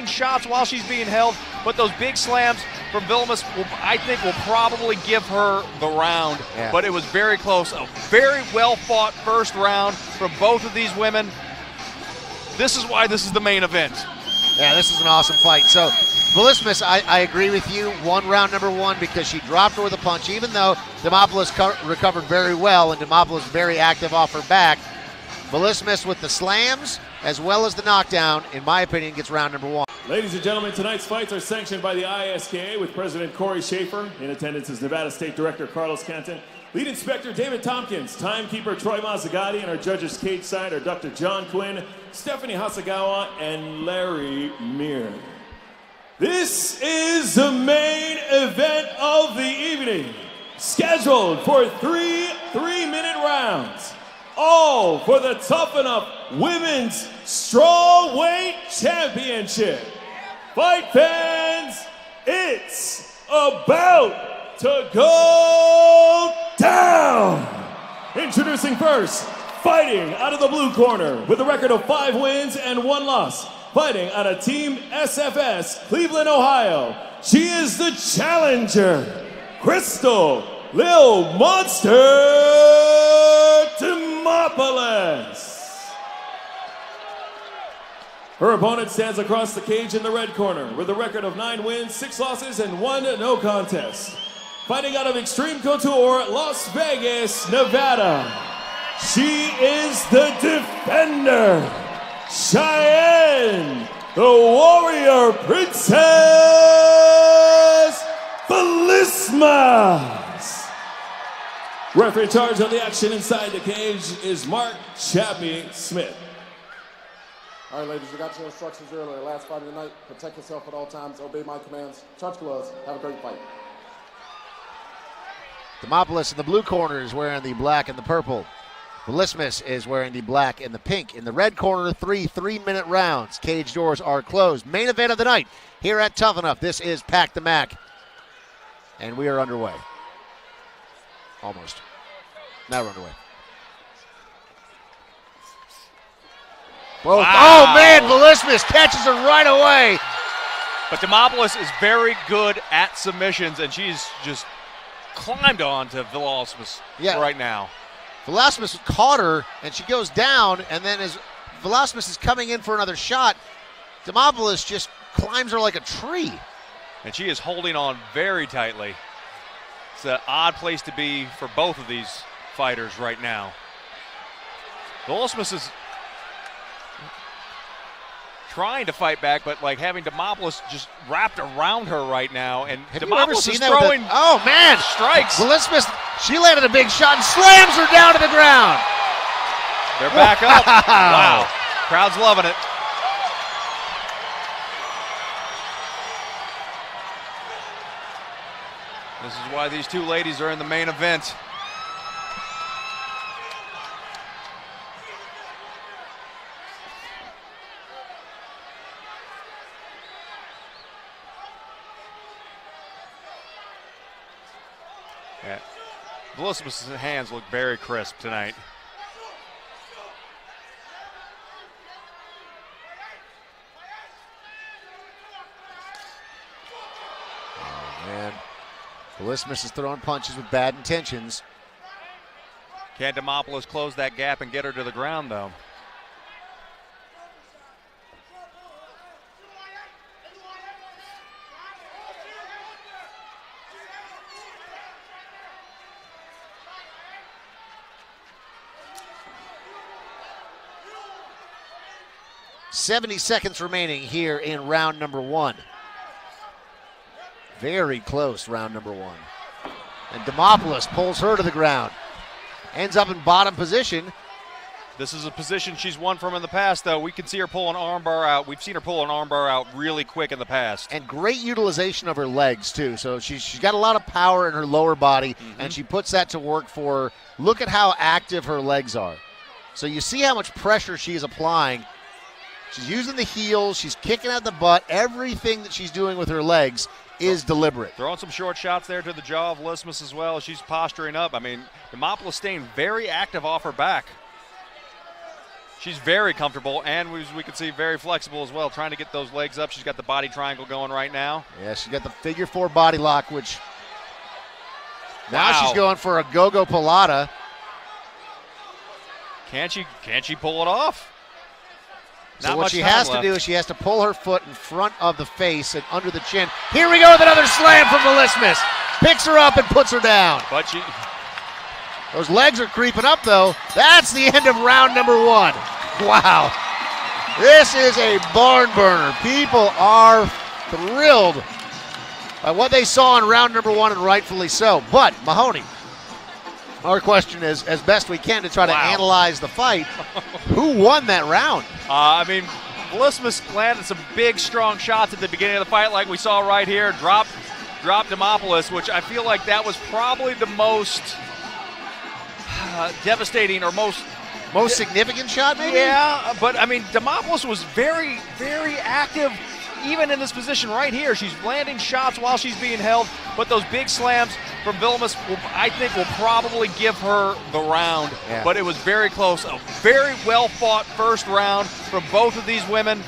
exchange shots while she's being held, but those big slams from Vilsmas, I think, will probably give her the round. Yeah. But it was very close. A very well-fought first round from both of these women. This is why this is the main event. Yeah, this is an awesome fight. So, Vilsmas, I agree with you, won round number one because she dropped her with a punch, even though Demopoulos recovered very well, and Demopoulos very active off her back. Vilsmas with the slams as well as the knockdown, in my opinion, gets round number one. Ladies and gentlemen, tonight's fights are sanctioned by the ISKA with President Corey Schaefer. In attendance is Nevada State Director Carlos Canton, Lead Inspector David Tompkins, Timekeeper Troy Mazzagatti, and our judges cage side are Dr. John Quinn, Stephanie Hasagawa, and Larry Meir. This is the main event of the evening, scheduled for three 3-minute rounds, all for the Tough Enough Women's Strawweight Championship. Fight fans, it's about to go down. Introducing first, fighting out of the blue corner with a record of 5 wins and 1 loss. Fighting out of Team SFS, Cleveland, Ohio. She is the challenger, Crystal Lil Monster Demopoulos. Her opponent stands across the cage in the red corner with a record of 9 wins, 6 losses, and 1 no contest. Fighting out of Extreme Couture, Las Vegas, Nevada. She is the defender, Cheyanne, the warrior princess, Vilsmas. Referee in charge of the action inside the cage is Mark Chappie Smith. All right, ladies, you got your instructions earlier. Last fight of the night, protect yourself at all times, obey my commands, charge gloves, have a great fight. Demopoulos in the blue corner is wearing the black and the purple. Vilsmas is wearing the black and the pink. In the red corner, 3-minute rounds. Cage doors are closed. Main event of the night here at Tough Enough. This is Pack the Mac. And we are underway. Almost. Now we're underway. Whoa. Wow. Oh, man, Vilsmas catches her right away. But Demopoulos is very good at submissions, and she's just climbed on to Vilsmas right now. Vilsmas caught her, and she goes down, and then as Vilsmas is coming in for another shot, Demopoulos just climbs her like a tree. And she is holding on very tightly. It's an odd place to be for both of these fighters right now. Vilsmas is trying to fight back, but like having Demopoulos just wrapped around her right now, and Demopoulos is throwing oh man, strikes. Vilsmas, she landed a big shot and slams her down to the ground. They're back up. Wow, crowd's loving it. This is why these two ladies are in the main event. Yeah. Vilsmas' hands look very crisp tonight. Oh, man. Vilsmas is throwing punches with bad intentions. Can Demopoulos close that gap and get her to the ground, though? .70 seconds remaining here in round number one. Very close, round number one. And Demopoulos pulls her to the ground. Ends up in bottom position. This is a position she's won from in the past, though. We can see her pull an armbar out. We've seen her pull an armbar out really quick in the past. And great utilization of her legs, too. So she's got a lot of power in her lower body, and she puts that to work for her. Look at how active her legs are. So you see how much pressure she's applying. She's using the heels. She's kicking out the butt. Everything that she's doing with her legs is deliberate. Throwing some short shots there to the jaw of Vilsmas as well. She's posturing up. I mean, Demopoulos staying very active off her back. She's very comfortable, and we can see very flexible as well, trying to get those legs up. She's got the body triangle going right now. Yeah, she's got the figure 4 body lock, which now Wow. she's going for a go-go Pilata. Can she pull it off? So Not what much she time has left. to do is she has to pull her foot in front of the face and under the chin. Here we go with another slam from Vilsmas. Picks her up and puts her down. But she, Those legs are creeping up, though. That's the end of round number 1. Wow. This is a barn burner. People are thrilled by what they saw in round number 1, and rightfully so. But, Mahoney, our question is, as best we can to try to analyze the fight, who won that round? I mean, Vilsmas landed some big, strong shots at the beginning of the fight, like we saw right here. Dropped Demopoulos, which I feel like that was probably the most devastating or most significant shot, maybe? Yeah, but I mean, Demopoulos was very, very active even in this position right here. She's landing shots while she's being held, but those big slams from Vilsmas, I think, will probably give her the round. Yeah. But it was very close. A very well-fought first round from both of these women.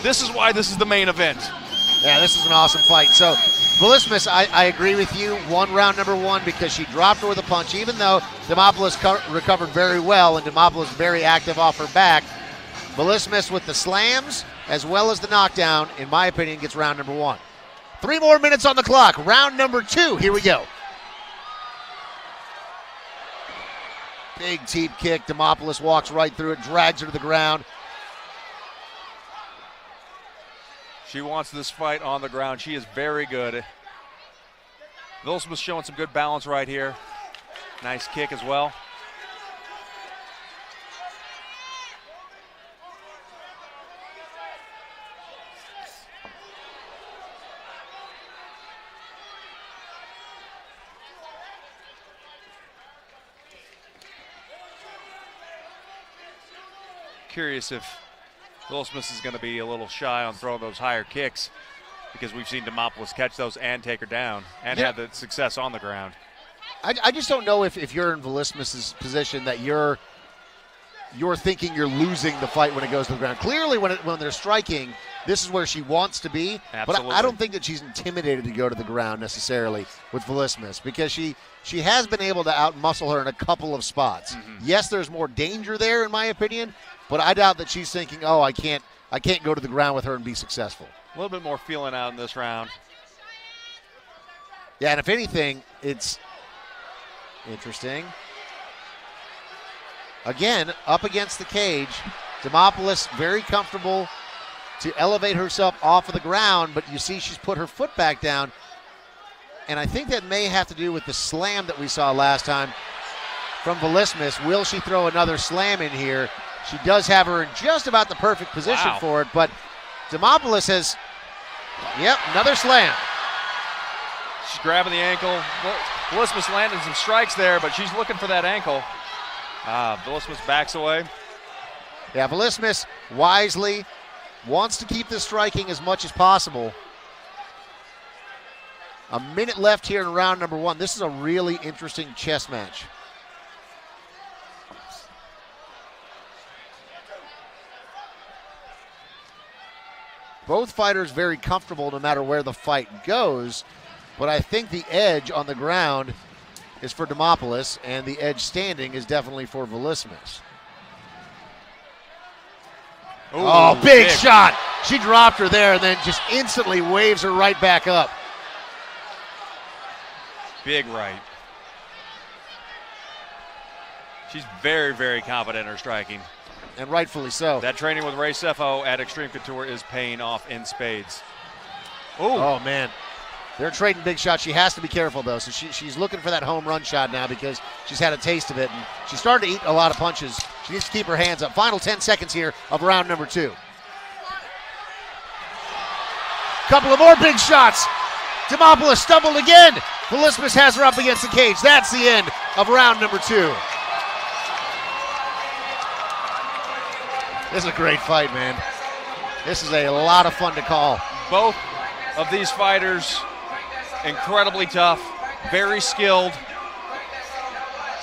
This is why this is the main event. Yeah, this is an awesome fight. So, Vilsmas, I agree with you, won round number 1 because she dropped her with a punch, even though Demopoulos recovered very well and Demopoulos very active off her back. Vilsmas with the slams as well as the knockdown, in my opinion, gets round number 1. 3 more minutes on the clock. Round number 2. Here we go. Big teep kick. Demopoulos walks right through it, drags her to the ground. She wants this fight on the ground. She is very good. Vilsmas showing some good balance right here. Nice kick as well. Curious if Vilsmas is going to be a little shy on throwing those higher kicks, because we've seen Demopoulos catch those and take her down and have the success on the ground. I just don't know if you're in Vilsmas' position that you're thinking you're losing the fight when it goes to the ground. Clearly, when they're striking, this is where she wants to be. Absolutely. But I don't think that she's intimidated to go to the ground necessarily with Vilsmas, because she has been able to outmuscle her in a couple of spots. Mm-hmm. Yes, there's more danger there, in my opinion, but I doubt that she's thinking, oh, I can't go to the ground with her and be successful. A little bit more feeling out in this round. Yeah, and if anything, it's interesting. Again, up against the cage, Demopoulos very comfortable to elevate herself off of the ground, but you see she's put her foot back down, and I think that may have to do with the slam that we saw last time from Vilsmas. Will she throw another slam in here? She does have her in just about the perfect position for it, but Demopoulos has, another slam. She's grabbing the ankle. Vilsmas landing some strikes there, but she's looking for that ankle. Vilsmas backs away. Yeah, Vilsmas wisely wants to keep the striking as much as possible. A minute left here in round number 1. This is a really interesting chess match. Both fighters very comfortable no matter where the fight goes, but I think the edge on the ground is for Demopoulos, and the edge standing is definitely for Vilsmas. Oh, big shot. She dropped her there and then just instantly waves her right back up. Big right. She's very, very confident in her striking. And rightfully so. That training with Ray Sefo at Extreme Couture is paying off in spades. Oh, man. They're trading big shots. She has to be careful, though. So she's looking for that home run shot now because she's had a taste of it. And she's starting to eat a lot of punches. She needs to keep her hands up. Final 10 seconds here of round number 2. Couple of more big shots. Demopoulos stumbled again. Vilsmas has her up against the cage. That's the end of round number 2. This is a great fight, man. This is a lot of fun to call. Both of these fighters incredibly tough, very skilled.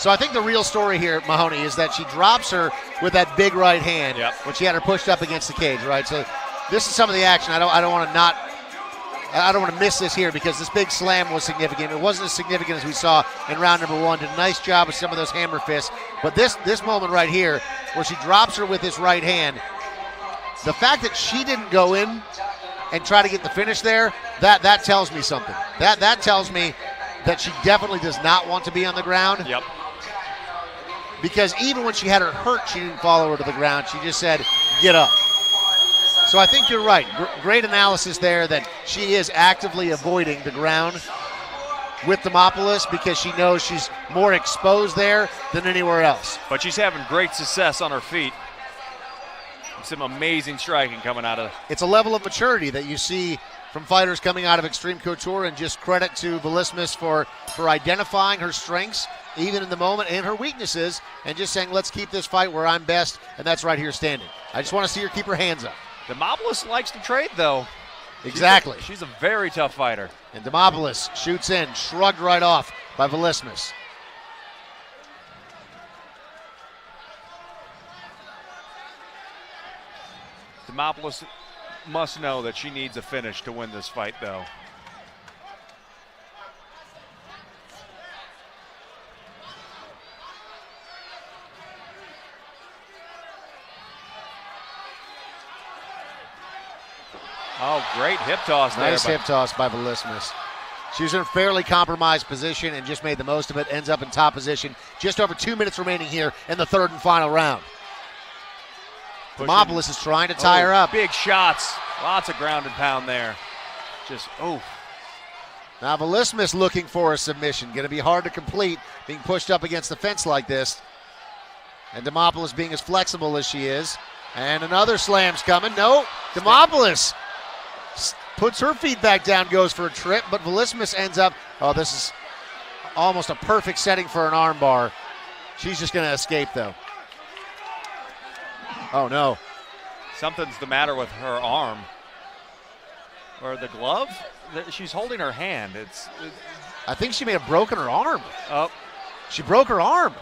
So I think the real story here, Mahoney, is that she drops her with that big right hand when she had her pushed up against the cage, right? So this is some of the action. I don't want to miss this here because this big slam was significant. It wasn't as significant as we saw in round number 1. Did a nice job with some of those hammer fists. But this moment right here where she drops her with this right hand, the fact that she didn't go in and try to get the finish there, that tells me something. That tells me that she definitely does not want to be on the ground. Yep. Because even when she had her hurt, she didn't follow her to the ground. She just said, get up. So I think you're right. Great analysis there that she is actively avoiding the ground with Demopoulos because she knows she's more exposed there than anywhere else. But she's having great success on her feet. Some amazing striking coming out of. It's a level of maturity that you see from fighters coming out of Extreme Couture, and just credit to Vilsmas for identifying her strengths even in the moment and her weaknesses and just saying, let's keep this fight where I'm best, and that's right here standing. I just want to see her keep her hands up. Demopoulos likes to trade, though. Exactly. She's a very tough fighter. And Demopoulos shoots in, shrugged right off by Vilsmas. Demopoulos must know that she needs a finish to win this fight, though. Oh, great hip toss there. Nice hip toss by Vilsmas. She was in a fairly compromised position and just made the most of it. Ends up in top position. Just over 2 minutes remaining here in the third and final round. Demopoulos is trying to tie her up. Big shots. Lots of ground and pound there. Just, Now Vilsmas looking for a submission. Going to be hard to complete being pushed up against the fence like this. And Demopoulos being as flexible as she is. And another slam's coming. No, Demopoulos puts her feet back down, goes for a trip, but Vilsmas ends up, this is almost a perfect setting for an arm bar. She's just going to escape, though. Oh, no. Something's the matter with her arm. Or the glove? She's holding her hand. I think she may have broken her arm. Oh. She broke her arm.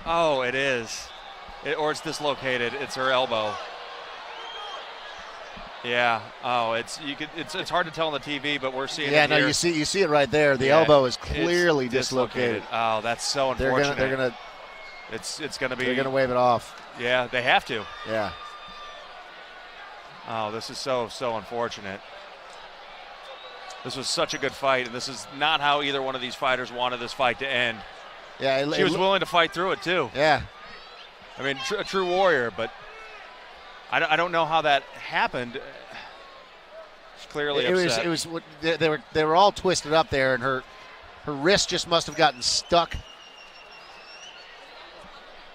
Oh, it is. Or it's dislocated. It's her elbow. Yeah. Oh, it's hard to tell on the TV, but we're seeing it here. Yeah, no, you see it right there. The elbow is clearly dislocated. Oh, that's so unfortunate. They're gonna. It's gonna be. They're gonna wave it off. Yeah, they have to. Yeah. Oh, this is so unfortunate. This was such a good fight, and this is not how either one of these fighters wanted this fight to end. Yeah, she was willing to fight through it too. Yeah. I mean, a true warrior, but I don't know how that happened. She's clearly upset. It was they were all twisted up there, and her wrist just must have gotten stuck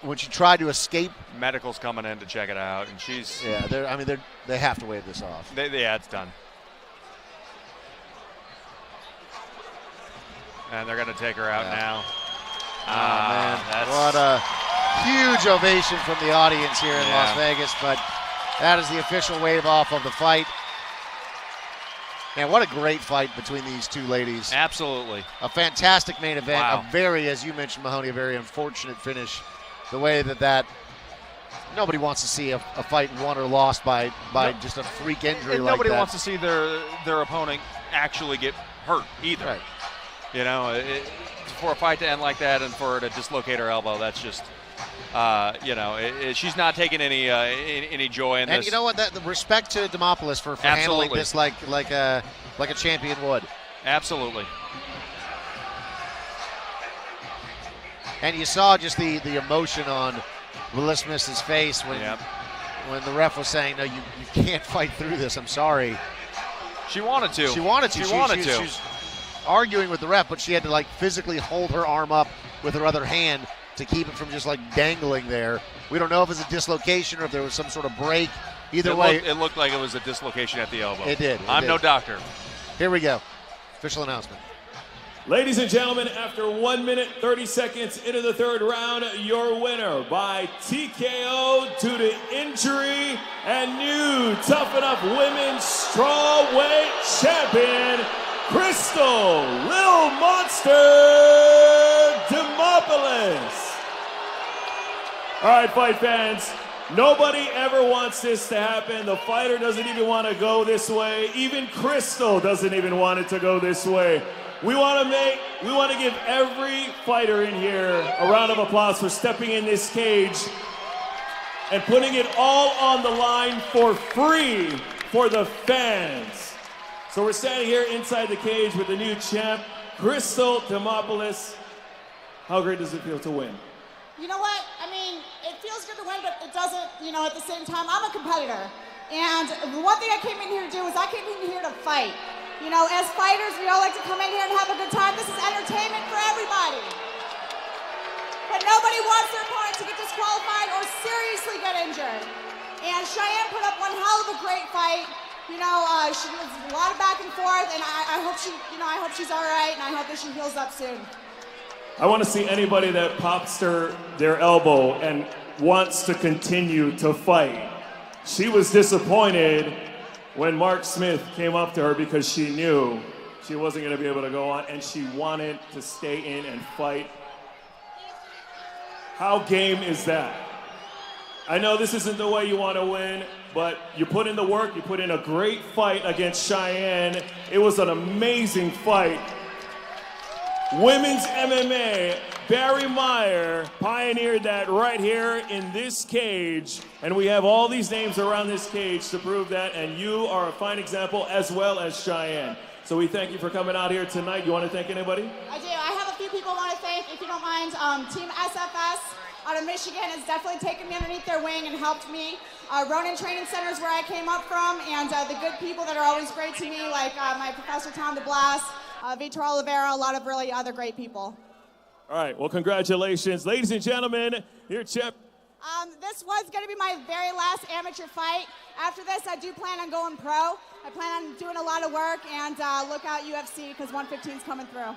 when she tried to escape. Medical's coming in to check it out, and she's they have to wave this off. Yeah, it's done. And they're going to take her out now. Man, what a huge ovation from the audience here in Las Vegas, but that is the official wave off of the fight. Man, what a great fight between these two ladies. Absolutely. A fantastic main event. Wow. A very, as you mentioned, Mahoney, a very unfortunate finish. The way that nobody wants to see a fight won or lost by just a freak injury like that. Nobody wants to see their opponent actually get hurt either. Right. You know, for a fight to end like that and for her to dislocate her elbow, that's just, she's not taking any joy in this. And you know what? The respect to Demopoulos for handling this like a champion would. Absolutely. And you saw just the emotion on Vilsmas' face when the ref was saying, "No, you can't fight through this. I'm sorry." She wanted to. She wanted to. She was arguing with the ref, but she had to physically hold her arm up with her other hand to keep it from just dangling there. We don't know if it's a dislocation or if there was some sort of break. Either way, it looked like it was a dislocation at the elbow. It did. I'm no doctor. Here we go. Official announcement. Ladies and gentlemen, after 1 minute, 30 seconds into the third round, your winner by TKO due to injury and new Tough Enough Women's Strawweight Champion, Crystal Lil Monster Demopoulos. Yes! All right, fight fans. Nobody ever wants this to happen. The fighter doesn't even want to go this way. Even Crystal doesn't even want it to go this way. We want to give every fighter in here a round of applause for stepping in this cage and putting it all on the line for free for the fans. So we're standing here inside the cage with the new champ, Crystal Demopoulos. How great does it feel to win? You know what? I mean, it feels good to win, but it doesn't, at the same time, I'm a competitor. And the one thing I came in here to do is I came in here to fight. As fighters, we all like to come in here and have a good time. This is entertainment for everybody. But nobody wants their opponent to get disqualified or seriously get injured. And Cheyanne put up one hell of a great fight. She was a lot of back and forth, and I hope she's all right, and I hope that she heals up soon. I want to see anybody that pops their elbow and wants to continue to fight. She was disappointed when Mark Smith came up to her because she knew she wasn't going to be able to go on, and she wanted to stay in and fight. How game is that? I know this isn't the way you want to win, but you put in the work, you put in a great fight against Cheyanne. It was an amazing fight. Women's MMA, Barry Meyer pioneered that right here in this cage, and we have all these names around this cage to prove that, and you are a fine example as well as Cheyanne. So we thank you for coming out here tonight. You want to thank anybody? I do. I have a few people I want to thank, if you don't mind. Team SFS out of Michigan has definitely taken me underneath their wing and helped me. Ronin Training Center is where I came up from, and the good people that are always great to me, like my professor Tom DeBlas, Vitor Oliveira, a lot of really other great people. All right, well, congratulations. Ladies and gentlemen, your champ. This was going to be my very last amateur fight. After this, I do plan on going pro. I plan on doing a lot of work, and look out UFC because 115 is coming through.